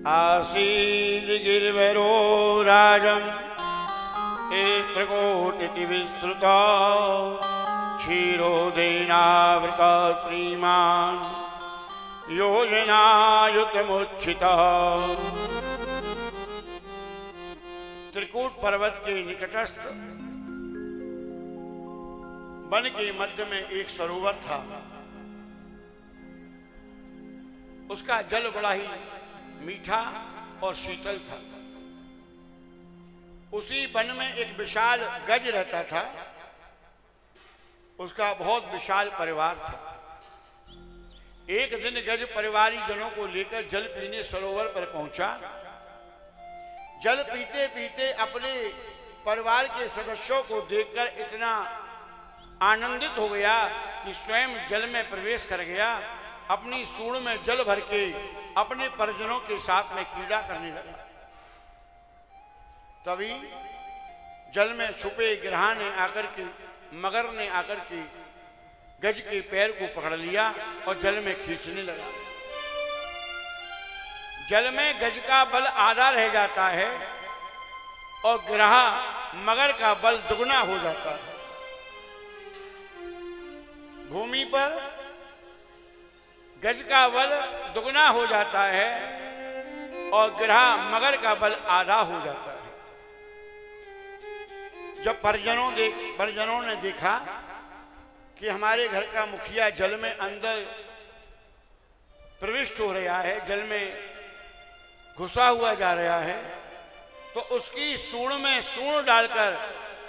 आसीद गिरिवरो राजं एककोटिति विस्तृता क्षीरोदेनावृता श्रीमान् योजनायुतमुच्छितः। त्रिकूट पर्वत के निकटस्थ वन के मध्य में एक सरोवर था। उसका जल बड़ा ही मीठा और शीतल था। उसी वन में एक विशाल गज रहता था। उसका बहुत विशाल परिवार था। एक दिन गज परिवारी जनों को लेकर जल पीने सरोवर पर पहुंचा। जल पीते पीते अपने परिवार के सदस्यों को देखकर इतना आनंदित हो गया कि स्वयं जल में प्रवेश कर गया। अपनी सूंड में जल भर के अपने परिजनों के साथ में क्रीड़ा करने लगा। तभी जल में छुपे गिरहा ने आकर के, मगर ने आकर के गज के पैर को पकड़ लिया और जल में खींचने लगा। जल में गज का बल आधा रह जाता है और गिरहा मगर का बल दुगना हो जाता है। भूमि पर गज का बल दुगना हो जाता है और गिरहा मगर का बल आधा हो जाता है। जब परिजनों ने देखा कि हमारे घर का मुखिया जल में अंदर प्रविष्ट हो रहा है, जल में घुसा हुआ जा रहा है, तो उसकी सूंड में सूंड डालकर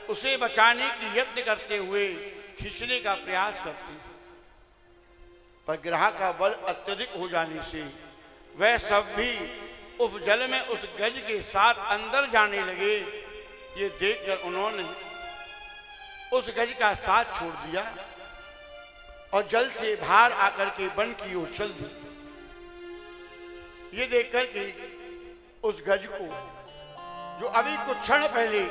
उसे बचाने की यत्न करते हुए खींचने का प्रयास करती है। पर गिरहा का बल अत्यधिक हो जाने से वह सब भी उस जल में उस गज के साथ अंदर जाने लगे। ये देखकर उन्होंने उस गज का साथ छोड़ दिया और जल से बाहर आकर के वन की ओर चल दी। ये देखकर कि उस गज को, जो अभी कुछ क्षण पहले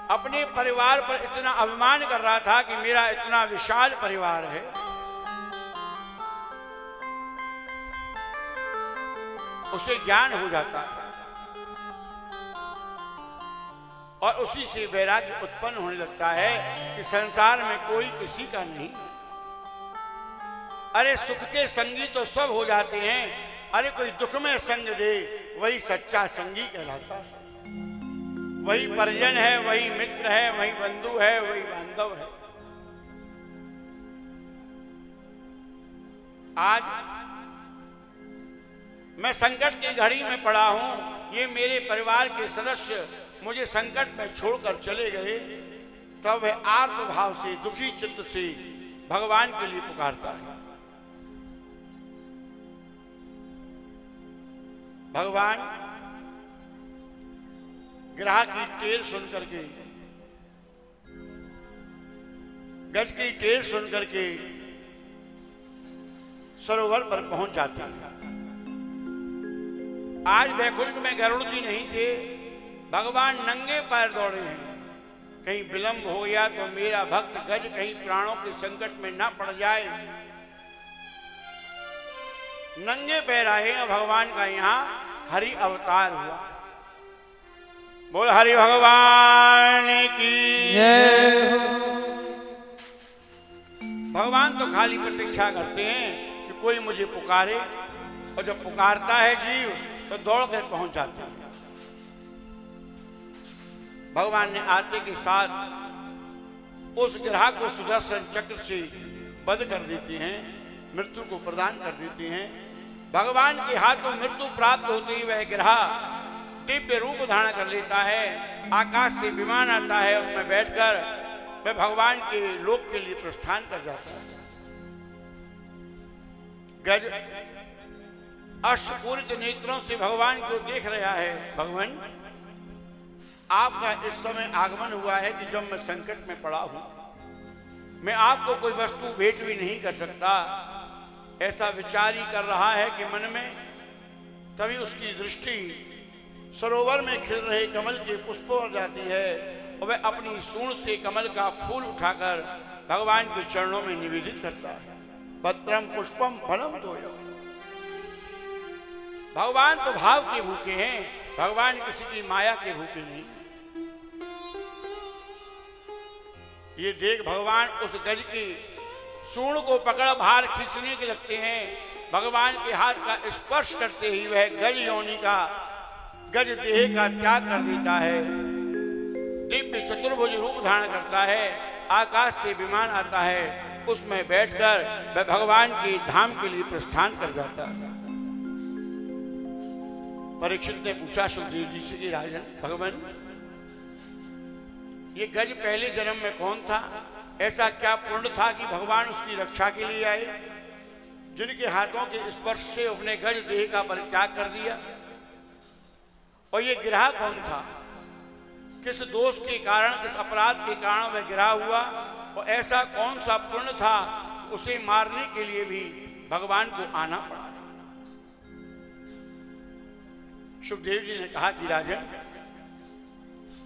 अपने परिवार पर इतना अभिमान कर रहा था कि मेरा इतना विशाल परिवार है, उसे ज्ञान हो जाता है और उसी से वैराग्य उत्पन्न होने लगता है कि संसार में कोई किसी का नहीं। अरे सुख के संगी तो सब हो जाते हैं, अरे कोई दुख में संग दे वही सच्चा संगी कहलाता है। वही परिजन है, वही मित्र है, वही बंधु है, वही बांधव है। आज मैं संकट की घड़ी में पड़ा हूं। ये मेरे परिवार के सदस्य मुझे संकट में छोड़कर चले गए, तब वह आर्त भाव से, दुखी चित्त से भगवान के लिए पुकारता है। भगवान गिरहा की टेर सुनकर के, गज की टेर सुनकर के सरोवर पर पहुंच जाते हैं। आज वैकुंठ में गरुड़ जी नहीं थे, भगवान नंगे पैर दौड़े हैं। कहीं विलंब हो गया तो मेरा भक्त गज कहीं प्राणों के संकट में ना पड़ जाए। नंगे पैर आए हैं। भगवान का यहाँ हरि अवतार हुआ। बोल हरि भगवान की जय। भगवान तो खाली प्रतीक्षा करते हैं कि कोई मुझे पुकारे, और जब पुकारता है जीव तो दौड़ कर पहुंच जाते हैं। भगवान ने आते के साथ उस गिरहा को सुदर्शन चक्र से वध कर देते हैं, मृत्यु को प्रदान कर देते हैं। भगवान के हाथों मृत्यु प्राप्त होते ही वह गिरहा दिव्य रूप धारण कर लेता है। आकाश से विमान आता है, उसमें बैठकर वह भगवान के लोक के लिए प्रस्थान कर जाता है। गज अश्वपूरित नेत्रों से भगवान को देख रहा है। भगवान, आपका इस समय आगमन हुआ है कि जब मैं संकट में पड़ा हूं, मैं आपको कोई वस्तु भेंट भी नहीं कर सकता। ऐसा विचार ही कर रहा है कि मन में, तभी उसकी दृष्टि सरोवर में खिल रहे कमल के पुष्पों पर जाती है और वह अपनी सूंड से कमल का फूल उठाकर भगवान के चरणों में निवेदित करता है। पत्रम पुष्पम फलम तोयम। भगवान तो भाव के भूखे हैं, भगवान किसी की माया के भूखे नहीं। ये देख भगवान उस गज की सूंड को पकड़ बाहर खींचने के लगते हैं। भगवान के हाथ का स्पर्श करते ही वह गज योनि का, गज देह का त्याग कर देता है। दिव्य चतुर्भुज रूप धारण करता है। आकाश से विमान आता है, उसमें बैठकर वह भगवान के धाम के लिए प्रस्थान कर जाता है। परीक्षित ने पूछा सुखदेव जी से कि राजन भगवान, ये गज पहले जन्म में कौन था? ऐसा क्या पुण्य था कि भगवान उसकी रक्षा के लिए आए, जिनके हाथों के स्पर्श से अपने गज देह का परित्याग कर दिया? और ये गिरहा कौन था? किस दोष के कारण, किस अपराध के कारण वह गिरहा हुआ? और ऐसा कौन सा पुण्य था उसे मारने के लिए भी भगवान को आना पड़ा? सुखदेव जी ने कहा कि राजन,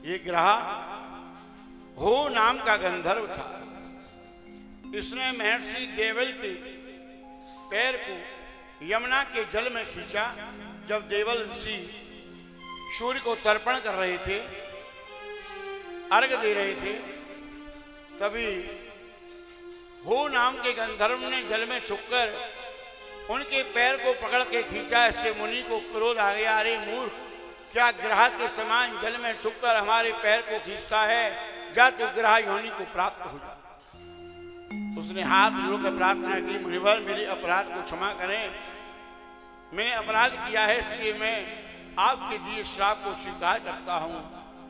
ये गिरहा हो नाम का गंधर्व था। इसने महर्षि देवल के पैर को यमुना के जल में खींचा। जब देवल ऋषि सूर्य को तर्पण कर रहे थे, अर्घ दे रहे थे, तभी हो नाम के गंधर्व ने जल में छुपकर उनके पैर को पकड़ के खींचा। इससे मुनि को क्रोध आ गया, अरे मूर्ख, क्या ग्रह के समान जल में छुपकर हमारे पैर को खींचता है? जा तू ग्रह योनि को प्राप्त हो जा। उसने हाथ जोड़कर प्रार्थना की, मुनिवर मेरे अपराध को क्षमा करें, मैंने अपराध किया है, इसलिए मैं आपके दिए श्राप को स्वीकार करता हूं,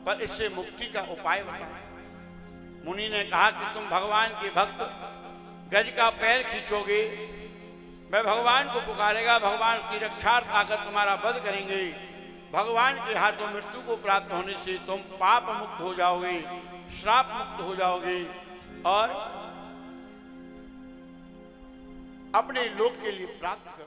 पर इससे मुक्ति का उपाय बताएं। मुनि ने कहा कि तुम भगवान के भक्त गज का पैर खींचोगे, वह भगवान को पुकारेगा, भगवान की रक्षार्थ आकर तुम्हारा वध करेंगे। भगवान के हाथों मृत्यु को प्राप्त होने से तुम पाप मुक्त हो जाओगे, श्राप मुक्त हो जाओगे और अपने लोक के लिए प्राप्त करो।